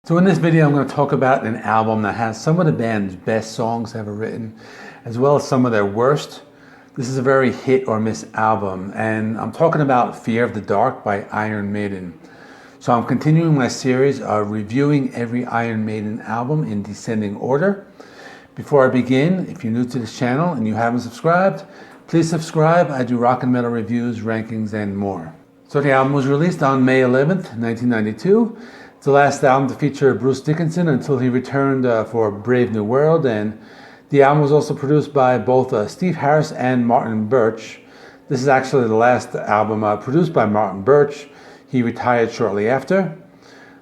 So in this video, I'm going to talk about an album that has some of the band's best songs ever written, as well as some of their worst. This is a very hit or miss album, and I'm talking about Fear of the Dark by Iron Maiden. So I'm continuing my series of reviewing every Iron Maiden album in descending order. Before I begin, if you're new to this channel and you haven't subscribed, please subscribe. I do rock and metal reviews, rankings, and more. So the album was released on May 11th, 1992. It's the last album to feature Bruce Dickinson until he returned for Brave New World, and the album was also produced by both Steve Harris and Martin Birch. This is actually the last album produced by Martin Birch. He retired shortly after.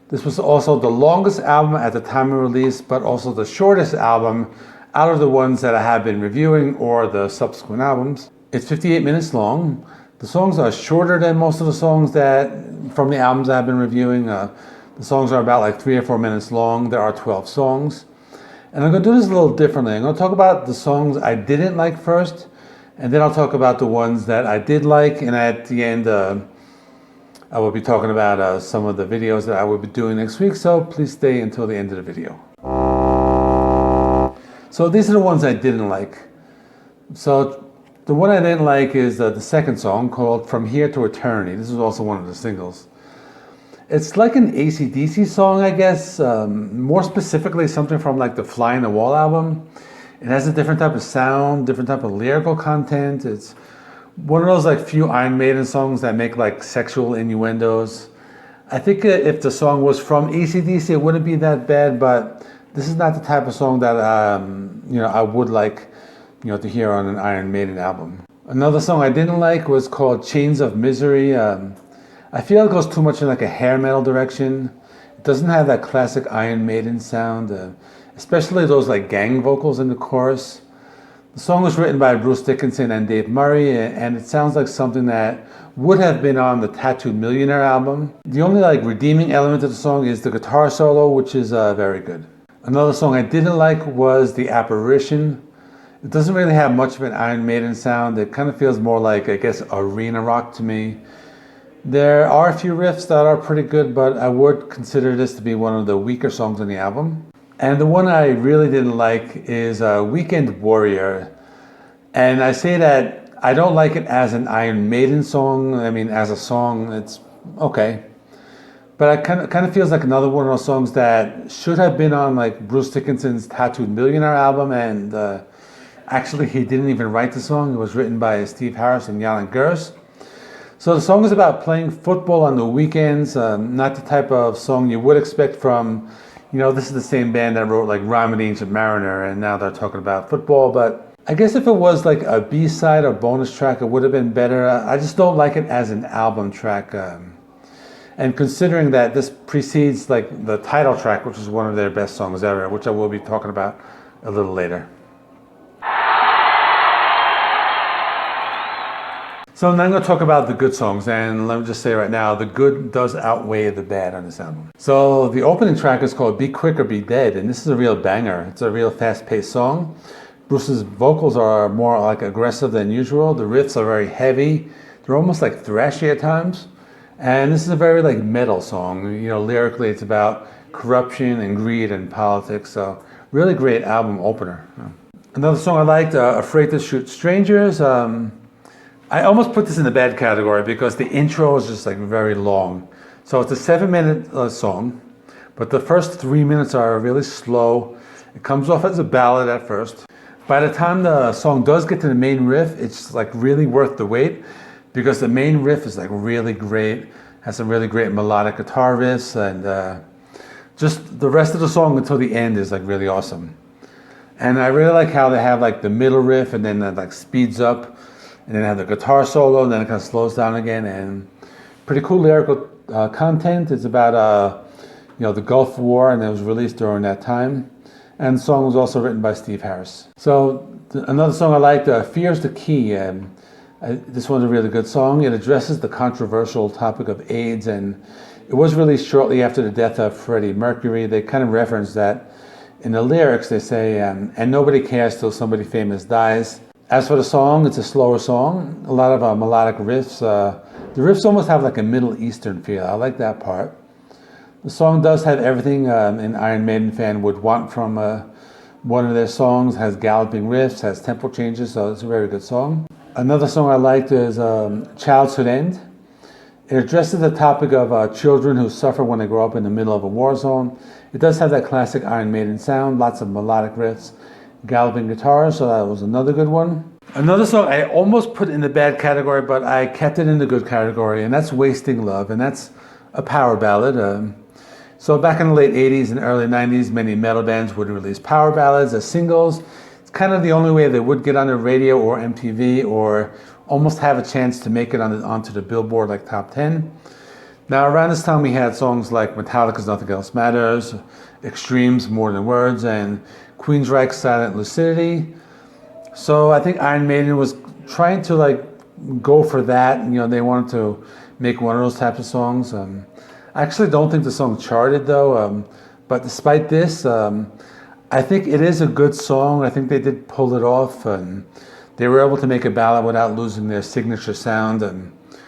This was also the longest album at the time of release, but also the shortest album out of the ones that I have been reviewing or the subsequent albums. It's 58 minutes long. The songs are shorter than most of the songs from the albums I've been reviewing. The songs are about like 3 or 4 minutes long. There are 12 songs. And I'm going to do this a little differently. I'm going to talk about the songs I didn't like first, and then I'll talk about the ones that I did like, and at the end I will be talking about some of the videos that I will be doing next week, so please stay until the end of the video. So these are the ones I didn't like. So the one I didn't like is the second song, called From Here to Eternity. This is also one of the singles. It's like an AC/DC song, I guess. More specifically, something from like the Fly on the Wall album. It has a different type of sound, different type of lyrical content. It's one of those like few Iron Maiden songs that make like sexual innuendos. I think if the song was from AC/DC, it wouldn't be that bad, but this is not the type of song that I would like to hear on an Iron Maiden album. Another song I didn't like was called Chains of Misery. I feel it goes too much in like a hair metal direction. It doesn't have that classic Iron Maiden sound, especially those like gang vocals in the chorus. The song was written by Bruce Dickinson and Dave Murray, and it sounds like something that would have been on the Tattooed Millionaire album. The only like redeeming element of the song is the guitar solo, which is very good. Another song I didn't like was The Apparition. It doesn't really have much of an Iron Maiden sound. It kind of feels more like, I guess, arena rock to me. There are a few riffs that are pretty good, but I would consider this to be one of the weaker songs on the album. And the one I really didn't like is Weekend Warrior. And I say that I don't like it as an Iron Maiden song. I mean, as a song, it's okay. But it kind of feels like another one of those songs that should have been on like Bruce Dickinson's Tattooed Millionaire album, and actually he didn't even write the song. It was written by Steve Harris and Janick Gers. So the song is about playing football on the weekends, not the type of song you would expect from, this is the same band that wrote like Rhyme of the Ancient Mariner, and now they're talking about football. But I guess if it was like a B-side or bonus track, it would have been better. I just don't like it as an album track. And considering that this precedes like the title track, which is one of their best songs ever, which I will be talking about a little later. So now I'm going to talk about the good songs, and let me just say right now, the good does outweigh the bad on this album. So the opening track is called Be Quick or Be Dead, and this is a real banger. It's a real fast-paced song. Bruce's vocals are more like aggressive than usual. The riffs are very heavy. They're almost like thrashy at times. And this is a very like metal song. Lyrically it's about corruption and greed and politics. So really great album opener. Another song I liked, Afraid to Shoot Strangers. I almost put this in the bad category because the intro is just like very long. So it's a 7-minute song, but the first 3 minutes are really slow. It comes off as a ballad at first. By the time the song does get to the main riff, it's like really worth the wait, because the main riff is like really great, has some really great melodic guitar riffs, and just the rest of the song until the end is like really awesome. And I really like how they have like the middle riff and then that like speeds up, and then have the guitar solo, and then it kind of slows down again, and pretty cool lyrical content. It's about the Gulf War, and it was released during that time. And the song was also written by Steve Harris. So another song I liked, Fear's the Key. This one's a really good song. It addresses the controversial topic of AIDS, and it was released shortly after the death of Freddie Mercury. They kind of reference that in the lyrics. They say, and nobody cares till somebody famous dies. As for the song, it's a slower song, a lot of melodic riffs. The riffs almost have like a Middle Eastern feel. I like that part. The song does have everything an Iron Maiden fan would want from one of their songs. Has galloping riffs, has tempo changes, so it's a very good song. Another song I liked is Childhood End. It addresses the topic of children who suffer when they grow up in the middle of a war zone. It does have that classic Iron Maiden sound, lots of melodic riffs, galloping guitars, so that was another good one. Another song I almost put in the bad category, but I kept it in the good category, and that's Wasting Love, and that's a power ballad. So back in the late 80s and early 90s, many metal bands would release power ballads as singles. It's kind of the only way they would get on the radio or MTV or almost have a chance to make it onto the Billboard like top 10. Now around this time we had songs like Metallica's Nothing Else Matters, Extreme's More Than Words, and Queensryche's Silent Lucidity. So I think Iron Maiden was trying to like go for that. You know, they wanted to make one of those types of songs. I actually don't think the song charted though, but despite this, I think it is a good song. I think they did pull it off, and they were able to make a ballad without losing their signature sound. And the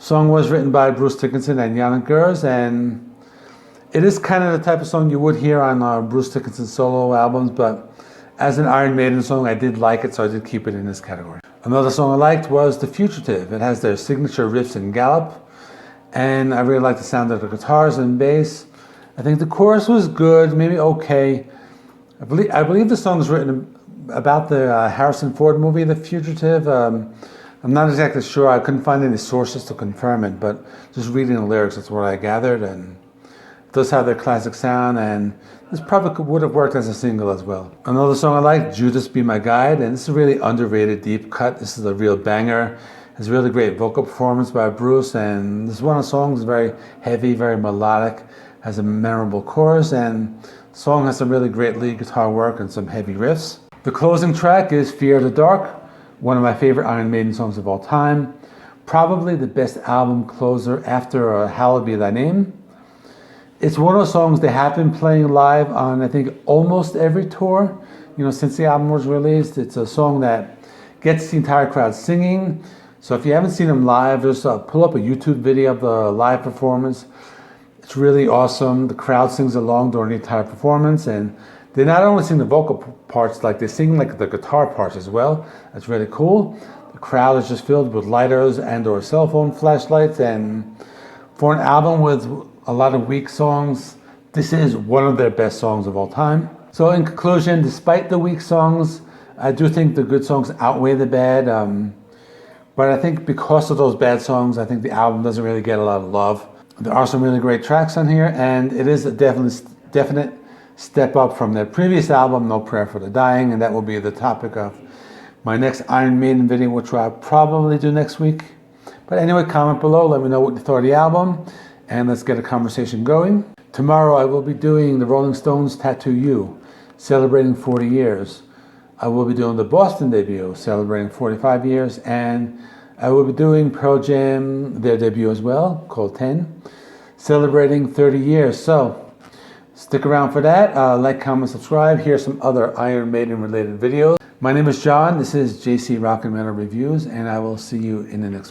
song was written by Bruce Dickinson and Janick Gers, and it is kind of the type of song you would hear on Bruce Dickinson's solo albums, but as an Iron Maiden song, I did like it, so I did keep it in this category. Another song I liked was The Fugitive. It has their signature riffs and gallop, and I really like the sound of the guitars and bass. I think the chorus was good, maybe okay. I believe the song is written about the Harrison Ford movie, The Fugitive. I'm not exactly sure. I couldn't find any sources to confirm it, but just reading the lyrics, that's what I gathered. And it does have their classic sound, and this probably would have worked as a single as well. Another song I like, Judas Be My Guide, and this is a really underrated deep cut. This is a real banger. It's a really great vocal performance by Bruce, and this is one of the songs, very heavy, very melodic, has a memorable chorus, and the song has some really great lead guitar work and some heavy riffs. The closing track is Fear of the Dark, one of my favorite Iron Maiden songs of all time. Probably the best album closer after Hallowed Be Thy Name. It's one of those songs they have been playing live on, I think, almost every tour, you know, since the album was released. It's a song that gets the entire crowd singing. So if you haven't seen them live, just pull up a YouTube video of the live performance. It's really awesome. The crowd sings along during the entire performance, and they not only sing the vocal parts, like they sing like the guitar parts as well. That's really cool. The crowd is just filled with lighters and or cell phone flashlights, and for an album with a lot of weak songs, this is one of their best songs of all time. So in conclusion, despite the weak songs, I do think the good songs outweigh the bad. But I think because of those bad songs, I think the album doesn't really get a lot of love. There are some really great tracks on here, and it is a definite step up from their previous album, No Prayer for the Dying, and that will be the topic of my next Iron Maiden video, which I'll probably do next week. But anyway, comment below, let me know what you thought of the album, and let's get a conversation going. Tomorrow I will be doing the Rolling Stones' Tattoo You, celebrating 40 years. I will be doing the Boston debut, celebrating 45 years, and I will be doing Pearl Jam, their debut as well, called 10, celebrating 30 years. So stick around for that. Like, comment, subscribe. Here's some other Iron Maiden related videos. My name is John. This is JC Rock and Metal Reviews, and I will see you in the next one.